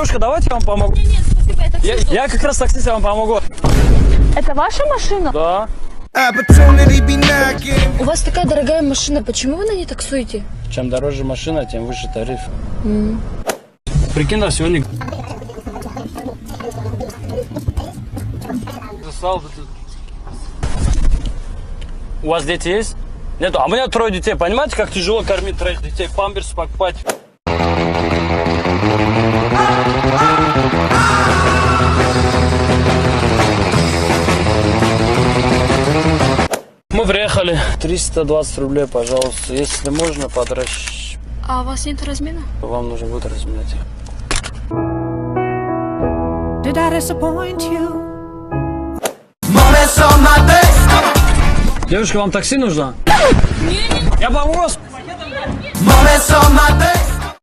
Девушка, давайте я вам помогу. Нет, спасибо, я таксист. Я как раз таксист, я вам помогу. Это ваша машина? Да. У вас такая дорогая машина, почему вы на ней таксуете? Чем дороже машина, тем выше тариф. Прикинь, да, сегодня... У вас дети есть? Нету. А у меня 3 детей. Понимаете, как тяжело кормить 3 детей, памперс покупать? Мы приехали. 320 рублей, пожалуйста. Если можно, подращ. А у вас нет размена? Вам нужно будет разменять. Did I disappoint you? Девушка, вам такси нужно? Я помогу.